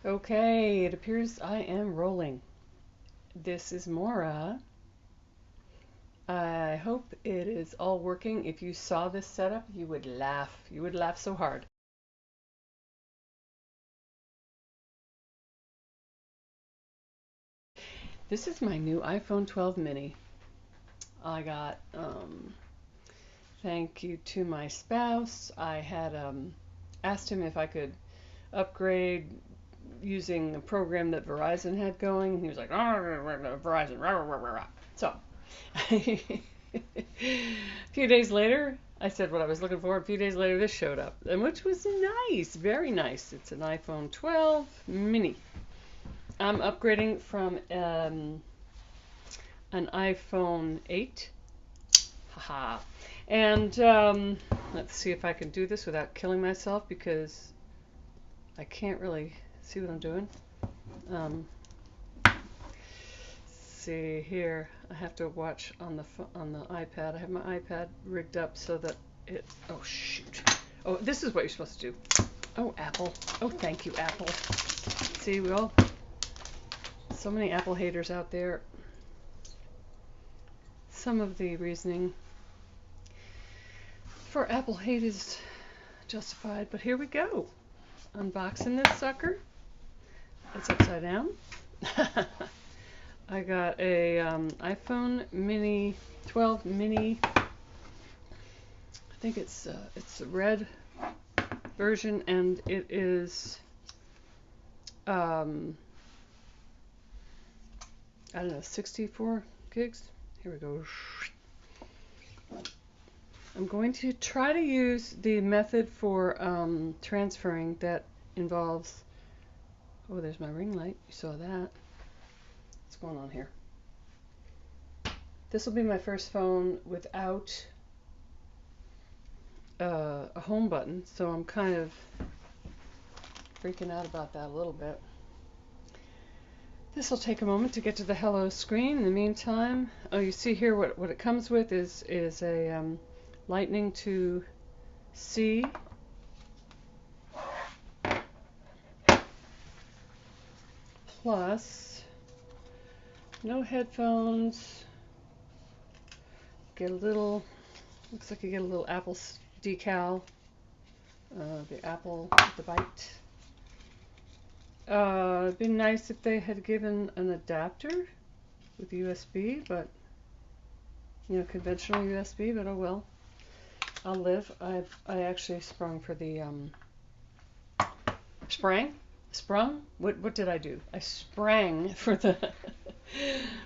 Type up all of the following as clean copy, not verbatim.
Okay, it appears I am rolling. This is Maura. I hope it is all working. If you saw this setup, you would laugh. You would laugh so hard. This is my new iPhone 12 mini. I got, thank you to my spouse. I had asked him if I could upgrade using a program that Verizon had going. He was like, Verizon, rah, rah, rah, rah, rah. So, a few days later, I said what I was looking for. A few days later, this showed up, and which was nice, very nice. It's an iPhone 12 mini. I'm upgrading from an iPhone 8. Haha. And let's see if I can do this without killing myself because I can't really see what I'm doing. See here, I have to watch on the iPad. I have my iPad rigged up so that it. Oh shoot! Oh, this is what you're supposed to do. Oh, Apple. Oh, thank you, Apple. See, we all. So many Apple haters out there. Some of the reasoning for Apple hate is justified, but here we go. Unboxing this sucker. It's upside down. I got a iPhone mini 12 mini. I think it's the red version, and it is I don't know, 64 gigs. Here we go. I'm going to try to use the method for transferring that involves. Oh, there's my ring light. You saw that. What's going on here? This will be my first phone without a home button, so I'm kind of freaking out about that a little bit. This will take a moment to get to the hello screen. In the meantime, oh, you see here what it comes with is a Lightning to C plus no headphones. Get a little, looks like you get a little Apple decal, the Apple with the bite. It'd be nice if they had given an adapter with USB, but conventional USB, but oh well. I'll live. I actually sprung for the sprung. What did I do? I sprang for the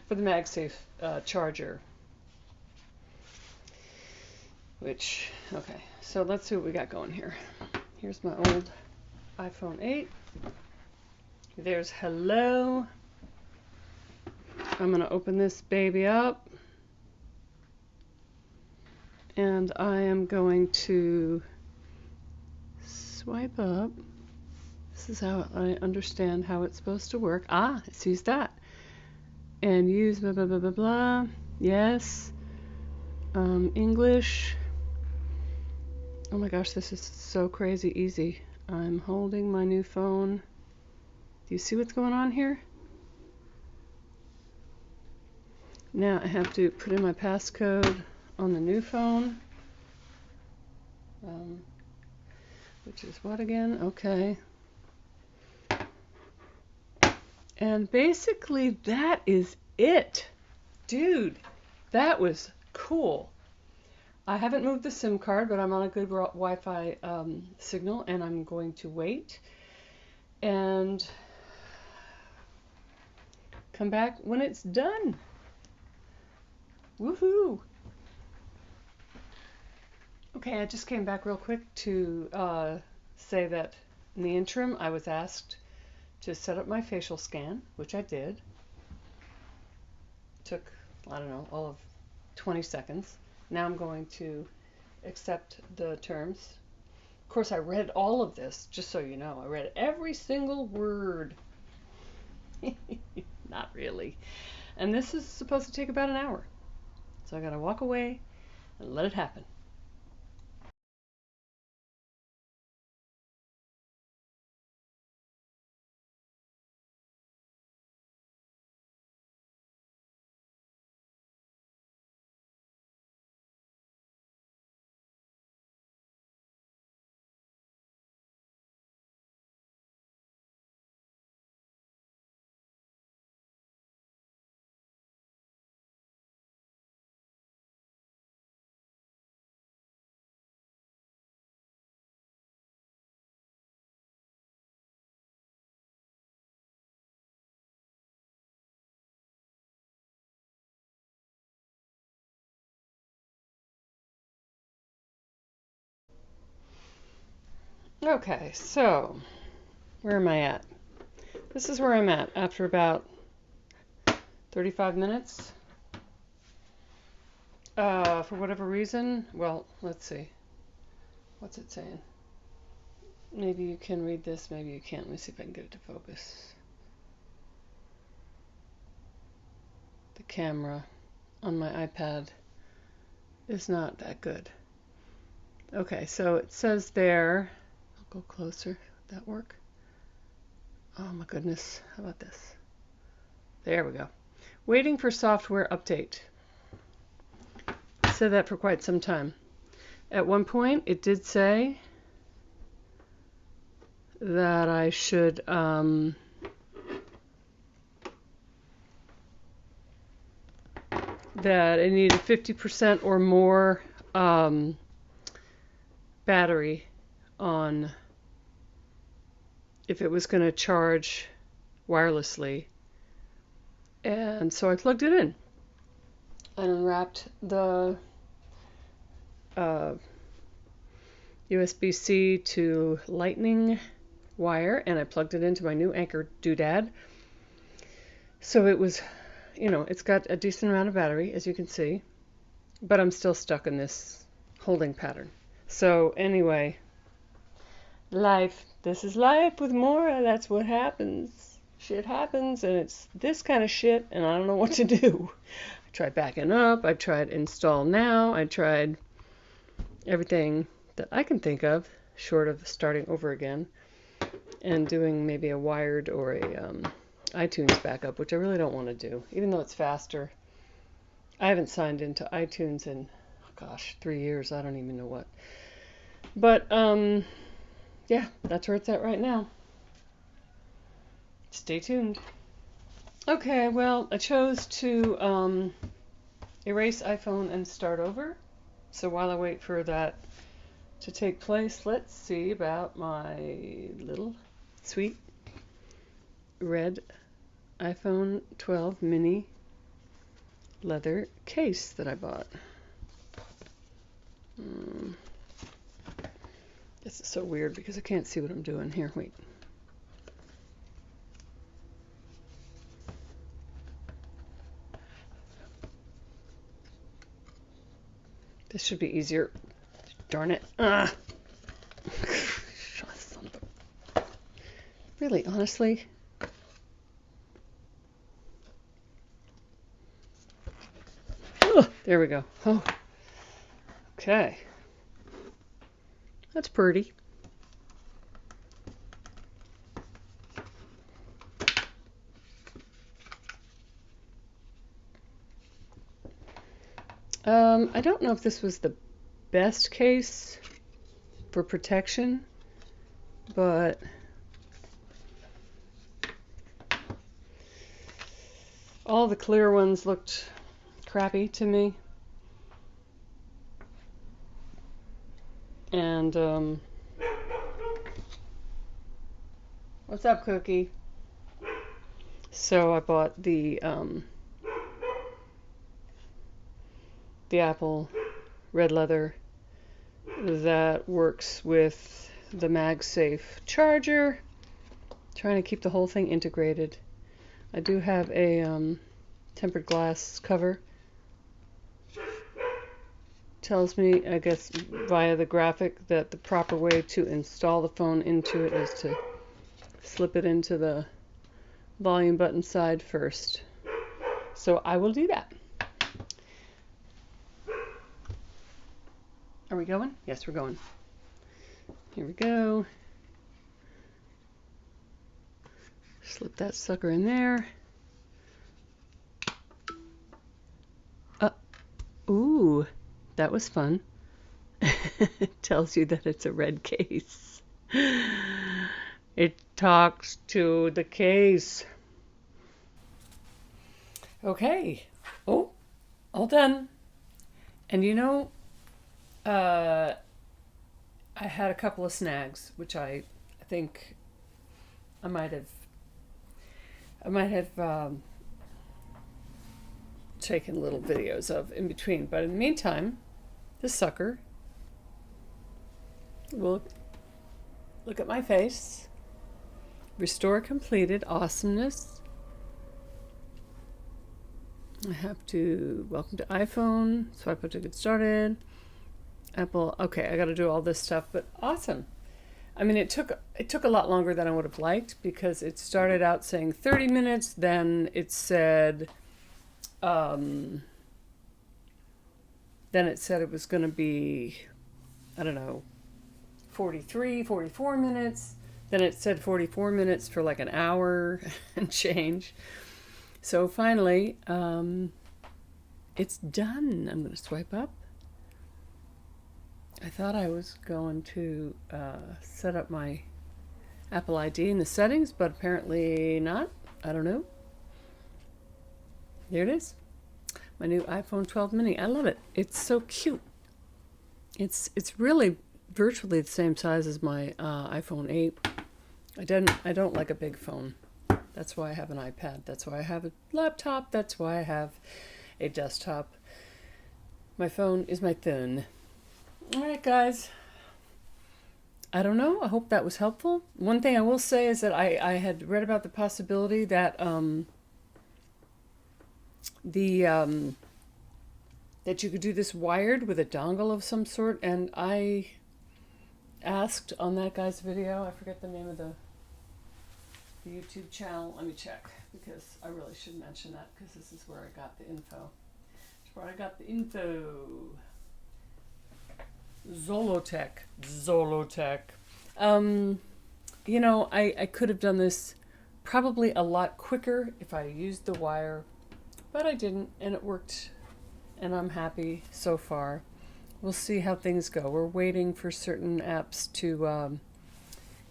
for the MagSafe charger. Which okay, so let's see what we got going here. Here's my old iPhone 8. There's hello. I'm gonna open this baby up. And I am going to swipe up. This is how I understand how it's supposed to work. Ah, it sees that. And use blah, blah, blah, blah, blah. Yes. English. Oh my gosh, this is so crazy easy. I'm holding my new phone. Do you see what's going on here? Now I have to put in my passcode on the new phone. Which is what again? Okay. And basically that is it. Dude, that was cool. I haven't moved the SIM card, but I'm on a good Wi-Fi signal, and I'm going to wait and come back when it's done. Woohoo! Okay, I just came back real quick to say that in the interim, I was asked to set up my facial scan, which I did. Took, I don't know, all of 20 seconds. Now I'm going to accept the terms. Of course, I read all of this, just so you know. I read every single word. Not really. And this is supposed to take about an hour. So I gotta walk away and let it happen. Okay, so where am I at? This is where I'm at after about 35 minutes. For whatever reason, well, let's see. What's it saying? Maybe you can read this, maybe you can't. Let me see if I can get it to focus. The camera on my iPad is not that good. Okay, so it says there, I'll go closer. Would that work? Oh my goodness, how about this? There we go. Waiting for software update. I said that for quite some time. At one point, it did say that I should that I needed 50% or more battery on if it was going to charge wirelessly. And so I plugged it in and unwrapped the USB-C to Lightning wire, and I plugged it into my new Anker doodad. So it was, it's got a decent amount of battery, as you can see, but I'm still stuck in this holding pattern. So anyway, life. This is life with Maura. That's what happens. Shit happens, and it's this kind of shit, and I don't know what to do. I tried backing up. I tried install now. I tried everything that I can think of, short of starting over again and doing maybe a wired or a iTunes backup, which I really don't want to do, even though it's faster. I haven't signed into iTunes in, 3 years. I don't even know what. But, yeah, that's where it's at right now. Stay tuned. Okay, well, I chose to erase iPhone and start over. So while I wait for that to take place, let's see about my little sweet red iPhone 12 mini leather case that I bought. This is so weird because I can't see what I'm doing here. Wait. This should be easier. Darn it. Really, honestly? Oh, there we go. Oh. Okay. That's pretty. I don't know if this was the best case for protection, but all the clear ones looked crappy to me. And what's up, Cookie? So I bought the Apple red leather that works with the MagSafe charger. Trying to keep the whole thing integrated. I do have a tempered glass cover. Tells me, I guess, via the graphic that the proper way to install the phone into it is to slip it into the volume button side first. So I will do that. Are we going? Yes, we're going. Here we go. Slip that sucker in there. Ooh, that was fun. It tells you that it's a red case. It talks to the case. Okay. Oh, all done. And I had a couple of snags, which I think I might have taken little videos of in between. But in the meantime, this sucker will Look at my face. Restore completed. Awesomeness. I have to welcome to iPhone. Swipe up to get started. Apple. Okay, I got to do all this stuff, but awesome. I mean, it took a lot longer than I would have liked because it started out saying 30 minutes, then it said it was going to be, I don't know, 44 minutes. Then it said 44 minutes for like an hour and change. So finally, it's done. I'm going to swipe up. I thought I was going to set up my Apple ID in the settings, but apparently not. I don't know. There it is. My new iPhone 12 mini. I love it. It's so cute. It's really virtually the same size as my iPhone 8. I don't like a big phone. That's why I have an iPad. That's why I have a laptop. That's why I have a desktop. My phone is my phone. All right, guys. I don't know. I hope that was helpful. One thing I will say is that I had read about the possibility that that you could do this wired with a dongle of some sort, and I asked on that guy's video, I forget the name of the YouTube channel. Let me check, because I really should mention that, because this is where I got the info. It's where I got the info. Zolotech. You know, I could have done this probably a lot quicker if I used the wire, but I didn't, and it worked, and I'm happy so far. We'll see how things go. We're waiting for certain apps to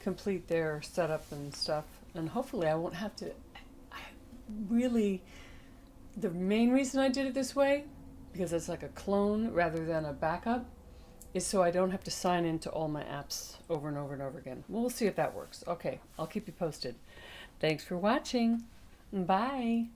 complete their setup and stuff, and hopefully I won't have to. The main reason I did it this way, because it's like a clone rather than a backup, is so I don't have to sign into all my apps over and over and over again. We'll see if that works. Okay, I'll keep you posted. Thanks for watching. Bye.